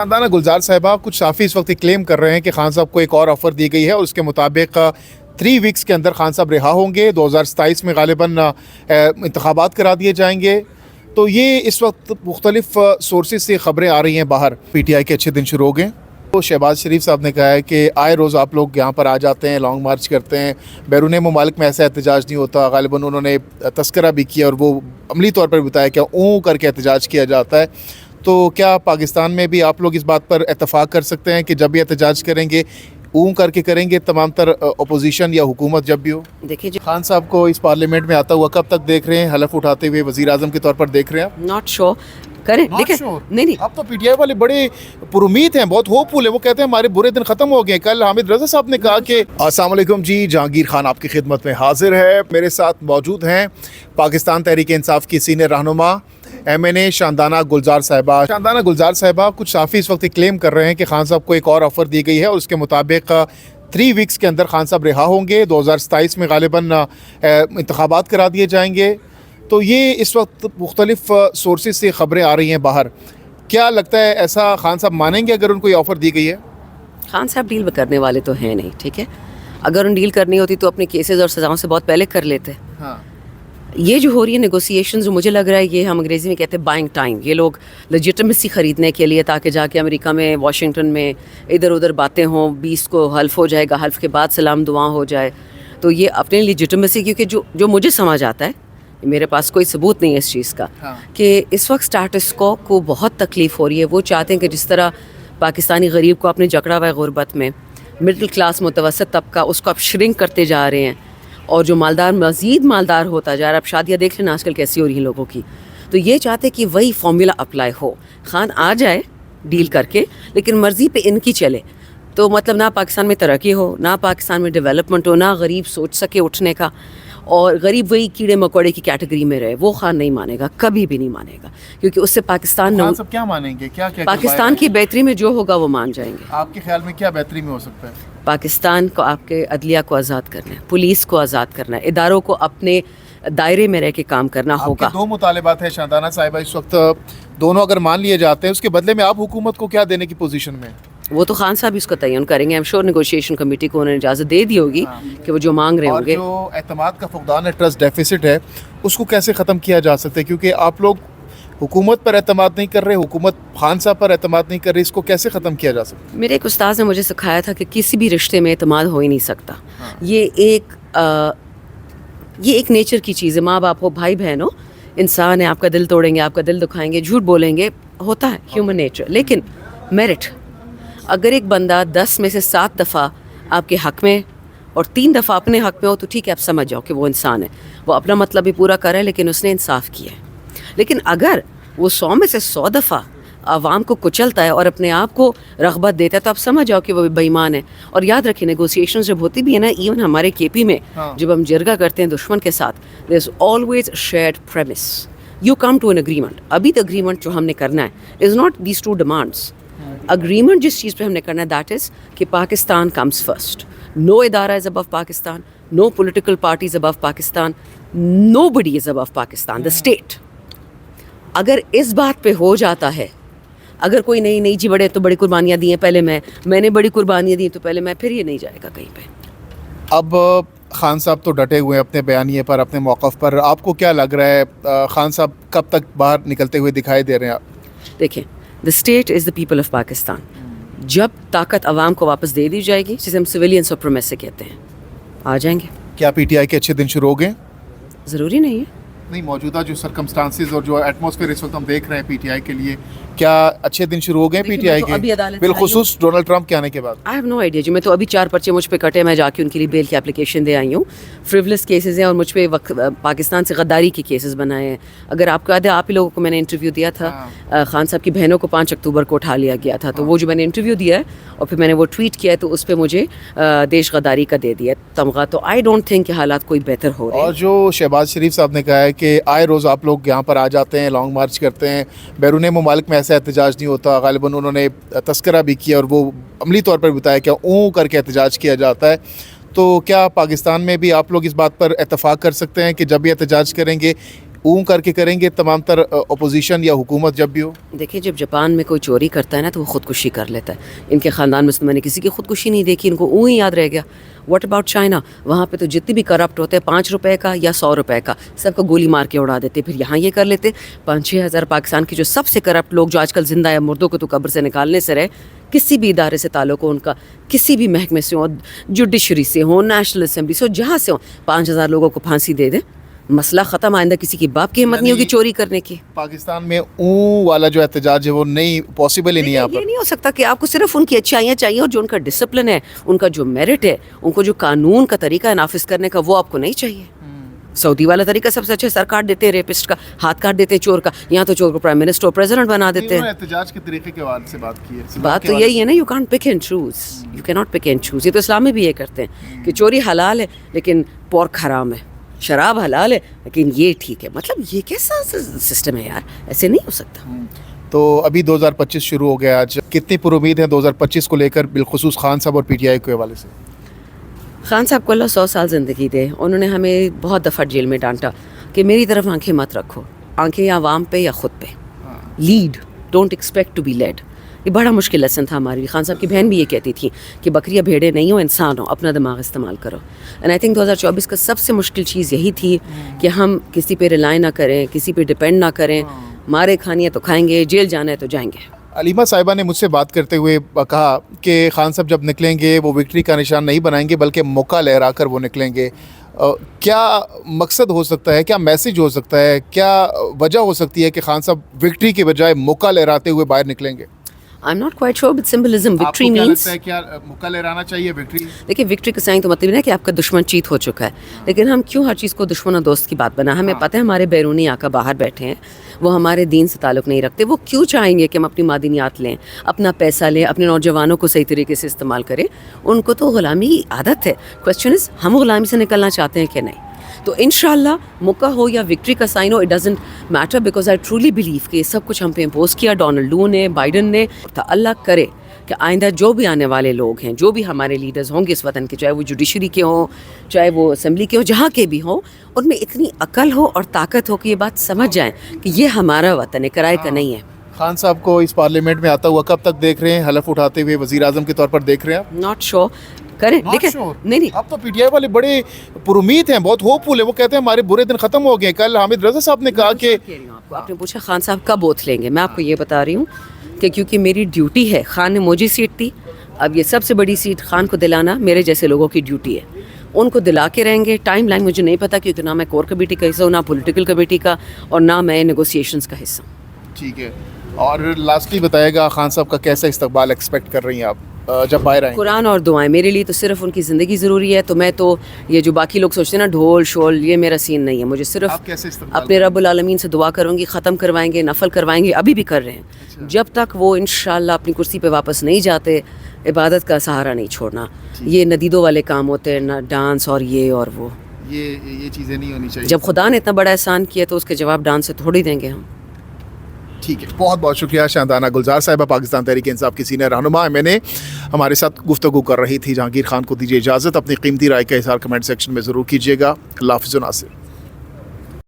खानदान गुलजार साहिबा कुछ साफ़ी इस वक्त क्लेम कर रहे हैं कि खान साहब को एक और ऑफ़र दी गई है और उसके मुताबिक 3 वीक्स के अंदर खान साहब रिहा होंगे। 2027 में गालिबन इंतखाबात करा दिए जाएंगे। तो ये इस वक्त मुख्तलिफ सोर्सेज से ख़बरें आ रही हैं बाहर। PTI के अच्छे दिन शुरू हो गए। तो शहबाज शरीफ साहब ने कहा है कि आए रोज़ आप लोग यहाँ पर आ जाते हैं, लॉन्ग मार्च करते हैं, बैरून ममालिक में ऐसा एहतजाज नहीं होता। गालिबन उन्होंने तस्करा भी किया और वो अमली तौर पर बताया कि ऊँ करके एहतजाज किया जाता है। तो क्या पाकिस्तान में भी आप लोग इस बात पर इत्तफाक कर सकते हैं कि जब भी एहतजाज करेंगे ऊँ करके करेंगे, तमाम तर अपोजिशन या हुकूमत जब भी हो? देखिए खान साहब को इस पार्लियामेंट में आता हुआ कब तक देख रहे हैं? हलफ उठाते हुए वज़ीर आज़म के तौर पर देख रहे हैं आप? नॉट श्योर करें देखें नहीं अब तो PTI वाले बड़े पुरुमीद हैं, बहुत होपफुल है। वो कहते हैं हमारे बुरे दिन खत्म हो गए। कल हामिद रज़ा साहब ने कहा कि अस्सलाम वालेकुम जी, जहांगीर खान आपकी खिदमत में हाजिर है। मेरे साथ मौजूद हैं पाकिस्तान तहरीक इंसाफ की सीनियर रहनुमा MNA शानदाना गुलजार साहिबा। शानदाना गुलजार साहिबा कुछ साफ़ी इस वक्त क्लेम कर रहे हैं कि खान साहब को एक और ऑफ़र दी गई है और उसके मुताबिक 3 वीक्स के अंदर खान साहब रिहा होंगे। 2027 में गालिबन इंतखाबात करा दिए जाएंगे। तो ये इस वक्त मुख्तलिफ सोर्सेज से ख़बरें आ रही हैं बाहर। क्या लगता है ऐसा खान साहब मानेंगे अगर उनको ये ऑफ़र दी गई है? खान साहब डील करने वाले तो हैं नहीं, ठीक है। अगर उन डील करनी होती तो अपने केसेस और सज़ाओं से बहुत पहले कर लेते। हाँ। ये जो हो रही है नेगोशिएशंस, जो मुझे लग रहा है ये हम अंग्रेज़ी में कहते हैं बाइंग टाइम। ये लोग लेजिटिमेसी ख़रीदने के लिए, ताकि जाके अमेरिका में, वाशिंगटन में इधर उधर बातें हों, 20 को हल्फ हो जाएगा, हल्फ के बाद सलाम दुआ हो जाए। तो ये अपने लेजिटिमेसी, क्योंकि जो मुझे समझ आता है, मेरे पास कोई सबूत नहीं है इस चीज़ का, कि इस वक्त स्टेटस को बहुत तकलीफ़ हो रही है। वो चाहते हैं कि जिस तरह पाकिस्तानी गरीब को आपने जकड़ा हुआ है गुरबत में, मिडिल क्लास मुतवसत तबका उसको आप श्रिंक करते जा रहे हैं, और जो मालदार मज़ीद मालदार होता जा रहा है। अब शादियाँ देख लेना आजकल कैसी हो रही हैं लोगों की। तो ये चाहते हैं कि वही फॉर्मूला अप्लाई हो, खान आ जाए डील करके, लेकिन मर्ज़ी पे इनकी चले। तो मतलब ना पाकिस्तान में तरक्की हो, ना पाकिस्तान में डेवलपमेंट हो, ना गरीब सोच सके उठने का, और गरीब वही कीड़े मकोड़े की कैटेगरी में रहे। वो खान नहीं मानेगा, कभी भी नहीं मानेगा, क्योंकि उससे पाकिस्तान खान साहब क्या मानेंगे? क्या पाकिस्तान की बेहतरी में जो होगा वो मान जाएंगे। आपके ख्याल में क्या बेहतरी में हो सकता है? पाकिस्तान को, आपके अदलिया को आज़ाद करना है, पुलिस को आज़ाद करना है, इदारों को अपने दायरे में रह के काम करना होगा। दो मुतालिबात है शानदाना साहिबा इस वक्त, दोनों अगर मान लिए जाते हैं, उसके बदले में आप हुकूमत को क्या देने की पोजीशन में? वो तो खान साहब इसको तयन करेंगे। I am sure negotiation committee को उन्होंने इजाज़त दे दी होगी कि वो जो मांग रहे होंगे। जो एतमाद का फुकदान है, ट्रस्ट डेफिसिट है, उसको कैसे ख़त्म किया जा सकता है? क्योंकि आप लोग हुकूमत पर एतमाद नहीं कर रहे, हुकूमत खान साहब पर एतमाद नहीं कर रही, इसको कैसे ख़त्म किया जा सकता है? मेरे एक उस्ताद ने मुझे सिखाया था कि किसी भी रिश्ते में एतमाद हो ही नहीं सकता। ये एक नेचर की चीज़ है। माँ बाप हो, भाई बहन हो, इंसान है, आपका दिल तोड़ेंगे, आपका दिल दुखाएंगे, झूठ बोलेंगे, होता है ह्यूमन नेचर। लेकिन मेरिट, अगर एक बंदा 10 में से 7 दफ़ा आपके हक़ में और 3 दफ़ा अपने हक़ में हो, तो ठीक है, आप समझ जाओ कि वो इंसान है, वो अपना मतलब भी पूरा कर रहा है, लेकिन उसने इंसाफ किया है। लेकिन अगर वो 100 में से 100 दफ़ा आवाम को कुचलता है और अपने आप को रग़बत देता है, तो आप समझ जाओ कि वो बेईमान है। और याद रखिए, नेगोशिएशन जब होती भी है ना, इवन हमारे KP में जब हम जिरगा करते हैं दुश्मन के साथ, there is always shared premise. You come to an agreement. अभी द एग्रीमेंट जो हमने करना है is not these 2 demands. Agreement जिस चीज़ पे हमने करना है, दैट इज़ कि पाकिस्तान कम्स फर्स्ट। नो इदारा is above Pakistan, no political party is above Pakistan, nobody is above Pakistan, the state. अगर इस बात पे हो जाता है, अगर कोई नहीं जी बड़े तो बड़ी कुर्बानियाँ दी हैं, पहले मैंने बड़ी कुर्बानियाँ दी तो पहले मैं, फिर ये नहीं जाएगा कहीं पे। अब खान साहब तो डटे हुए हैं अपने बयानिए पर, अपने मौक़िफ़ पर। आपको क्या लग रहा है खान साहब कब तक बाहर निकलते हुए दिखाई दे रहे हैं? आप देखें, the state is the people of Pakistan. जब ताकत आवाम को वापस दे दी जाएगी, जिसे हम सिविलियन सुप्रीमेसी कहते हैं, आ जाएंगे। क्या PTI के अच्छे दिन शुरू हो गए? ज़रूरी नहीं है। नहीं, मौजूदा जो सर्कमस्टांसिस और जो एटमॉस्फेयर इस वक्त हम देख रहे हैं PTI के लिए, क्या अच्छे दिन शुरू हो गए PTI के, बिलखुसूस डोनाल्ड ट्रंप के आने के बाद? आई हैव नो आइडिया जी। मैं तो अभी 4 पर्चे मुझ पे कटे, मैं जाके उनके लिए बेल की एप्लीकेशन दे आई हूँ। फ्रिवलेस केसेस हैं और मुझ पे पाकिस्तान से गद्दारी के केसेस बनाए हैं। अगर आपको याद है, आप ही लोगों को मैंने इंटरव्यू दिया था, खान साहब की बहनों को 5 अक्टूबर को उठा लिया गया था। तो वो जो मैंने इंटरव्यू दिया है और फिर मैंने वो ट्वीट किया है, तो उस पर मुझे देश गद्दारी का दे दिया तमगा। तो आई डोंट थिंक कि हालात कोई बेहतर हो रहे हैं। और जो शहबाज शरीफ साहब ने कहा है कि आए रोज़ आप लोग यहाँ पर आ जाते हैं, लॉन्ग मार्च करते हैं, बैरून ममालिक में ऐसा एहतजाज नहीं होता। गालिबन उन्होंने तस्करा भी किया और वो अमली तौर पर बताया कि ऊँ करके एहतजाज किया जाता है। तो क्या पाकिस्तान में भी आप लोग इस बात पर इत्तफाक कर सकते हैं कि जब भी एहतजाज करेंगे اون کر کے کریں گے تمام تر اپوزیشن یا حکومت جب بھی ہو؟ دیکھیں جب جاپان میں کوئی چوری کرتا ہے نا تو وہ خودکشی کر لیتا ہے. ان کے خاندان میں میں نے کسی کی خودکشی نہیں دیکھی, ان کو اون ہی یاد رہ گیا. What about China? وہاں پہ تو جتنی بھی کرپٹ ہوتے ہیں 5 روپے کا یا 100 روپے کا سب کو گولی مار کے اڑا دیتے. پھر یہاں یہ کر لیتے 5-6 ہزار پاکستان کے جو سب سے کرپٹ لوگ جو آج کل زندہ ہے, مردوں کو تو قبر سے نکالنے سے رہے, کسی بھی ادارے سے تعلق ہو ان کا, کسی بھی محکمے سے ہو, جوڈیشری سے ہو, نیشنل اسمبلی سے ہو, جہاں سے ہو, 5000 لوگوں کو پھانسی دے دیں, مسئلہ ختم. آئندہ کسی کی باپ کی ہمت نہیں ہوگی چوری کرنے کی. پاکستان میں اون والا جو احتجاج ہے وہ نہیں پاسبل ہی نہیں ہے. یہ نہیں ہو سکتا کہ آپ کو صرف ان کی اچھائیاں چاہیے اور جو ان کا ڈسپلن ہے, ان کا جو میرٹ ہے, ان کو جو قانون کا طریقہ ہے نافذ کرنے کا, وہ آپ کو نہیں چاہیے. سعودی والا طریقہ سب سے اچھا, سر کاٹ دیتے ہیں ریپسٹ کا, ہاتھ کاٹ دیتے ہیں چور کا. یہاں تو چور کو پرائم منسٹر اور پریزیڈنٹ بنا دیتے ہیں. احتجاج کے طریقے کے حوالے سے بات کی ہے. بات تو یہی ہے نا, you can't pick and choose, you کی ناٹ پک اینڈ چوز. یہ تو اسلام میں بھی یہ کرتے ہیں کہ چوری حلال ہے لیکن پورک حرام ہے, شراب حلال ہے لیکن یہ ٹھیک ہے. مطلب یہ کیسا سسٹم ہے یار, ایسے نہیں ہو سکتا. تو ابھی 2025 شروع ہو گیا, آج کتنی پر امید ہے 2025 کو لے کر, بالخصوص خان صاحب اور پی ٹی آئی کے حوالے سے؟ خان صاحب کو اللہ 100 سال زندگی دے. انہوں نے ہمیں بہت دفعہ جیل میں ڈانٹا کہ میری طرف آنکھیں مت رکھو, آنکھیں یا عوام پہ یا خود پہ. Lead, don't expect to be lead. یہ بڑا مشکل لیسن تھا ہمارے لیے. خان صاحب کی بہن بھی یہ کہتی تھی کہ بکریاں بھیڑے نہیں ہو, انسان ہو, اپنا دماغ استعمال کرو. اینڈ آئی تھنک 2024 کا سب سے مشکل چیز یہی تھی کہ ہم کسی پہ ریلائی نہ کریں, کسی پہ ڈپینڈ نہ کریں. مارے کھانی ہے تو کھائیں گے, جیل جانا ہے تو جائیں گے. علیمہ صاحبہ نے مجھ سے بات کرتے ہوئے کہا کہ خان صاحب جب نکلیں گے وہ وکٹری کا نشان نہیں بنائیں گے بلکہ موقع لہرا کر وہ نکلیں گے. کیا مقصد ہو سکتا ہے, کیا میسج ہو سکتا ہے, کیا وجہ ہو سکتی ہے کہ خان صاحب وکٹری کے بجائے موقع لہراتے ہوئے باہر نکلیں گے؟ I am not quite sure with symbolism. Victory means, کیا موقع لہرانا چاہیے وکٹری؟ دیکھیے وکٹری کا سائن تو مطلب ہے کہ آپ کا دشمن چیت ہو چکا ہے, لیکن ہم کیوں ہر چیز کو دشمن اور دوست کی بات بنا. ہمیں پتہ ہے ہمارے بیرونی آقا باہر بیٹھے ہیں, وہ ہمارے دین سے تعلق نہیں رکھتے. وہ کیوں چاہیں گے کہ ہم اپنی معدنیات لیں, اپنا پیسہ لیں, اپنے نوجوانوں کو صحیح طریقے سے استعمال کریں؟ ان کو تو غلامی کی عادت ہے. کویسچن از ہم غلامی سے نکلنا چاہتے ہیں کہ نہیں. تو انشاءاللہ موقع ہو یا وکٹری کا سائن ہو, it doesn't matter, because I truly believe کہ یہ سب کچھ ہم پہ امپوز کیا ڈونلڈ لو نے, بائیڈن نے. اللہ کرے کہ آئندہ جو بھی آنے والے لوگ ہیں, جو بھی ہمارے لیڈرز ہوں گے اس وطن کے, چاہے وہ جوڈیشری کے ہوں, چاہے وہ اسمبلی کے ہوں, جہاں کے بھی ہوں, ان میں اتنی عقل ہو اور طاقت ہو کہ یہ بات سمجھ جائیں کہ یہ ہمارا وطن ہے, کرائے کا نہیں ہے. خان صاحب کو اس پارلیمنٹ میں آتا ہوا کب تک دیکھ رہے ہیں, حلف اٹھاتے ہوئے وزیر اعظم کے طور پر دیکھ رہے ہیں آپ؟ ناٹ شور کریں, دیکھیں نہیں. اب تو پی ٹی آئی والے بڑے پر امید ہیں, بہت ہوپ فل ہیں. وہ کہتے ہیں ہمارے برے دن ختم ہو گئے. کل حامد رضا صاحب نے کہا کہ آپ نے پوچھا خان صاحب کب اوتھ لیں گے, میں آپ کو یہ بتا رہی ہوں کہ کیونکہ میری ڈیوٹی ہے. خان نے مجھے سیٹ دی, اب یہ سب سے بڑی سیٹ خان کو دلانا میرے جیسے لوگوں کی ڈیوٹی ہے. ان کو دلا کے رہیں گے. ٹائم لائن مجھے نہیں پتا کیونکہ نہ میں کور کمیٹی کا حصہ ہوں, نہ پولیٹیکل کمیٹی کا, اور نہ میں نیگوسیشنز کا حصہ ہوں. ٹھیک ہے. اور لاسٹلی بتائے گا خان صاحب کا کیسا استقبال ایکسپیکٹ کر رہی ہیں آپ جب باہر آئیں؟ قرآن اور دعائیں. میرے لیے تو صرف ان کی زندگی ضروری ہے. تو میں تو یہ جو باقی لوگ سوچتے ہیں نا ڈھول شول, یہ میرا سین نہیں ہے. مجھے صرف اپنے رب العالمین سے دعا کروں گی, ختم کروائیں گے, نفل کروائیں گے, ابھی بھی کر رہے ہیں. جب تک وہ انشاءاللہ اپنی کرسی پہ واپس نہیں جاتے, عبادت کا سہارا نہیں چھوڑنا. یہ ندیدوں والے کام ہوتے ہیں, نہ ڈانس اور یہ اور وہ, یہ چیزیں نہیں ہونی چاہیے. جب خدا نے اتنا بڑا احسان کیا تو اس کے جواب ڈانس سے تھوڑی دیں گے ہم. ٹھیک ہے, بہت بہت شکریہ شاندانہ گلزار صاحبہ, پاکستان تحریک انصاف کی سینئر رہنما. میں نے ہمارے ساتھ گفتگو کر رہی تھی جہانگیر خان کو دیجیے اجازت. اپنی قیمتی رائے کا اظہار کمنٹ سیکشن میں ضرور کیجیے گا. اللہ حافظ و ناصر.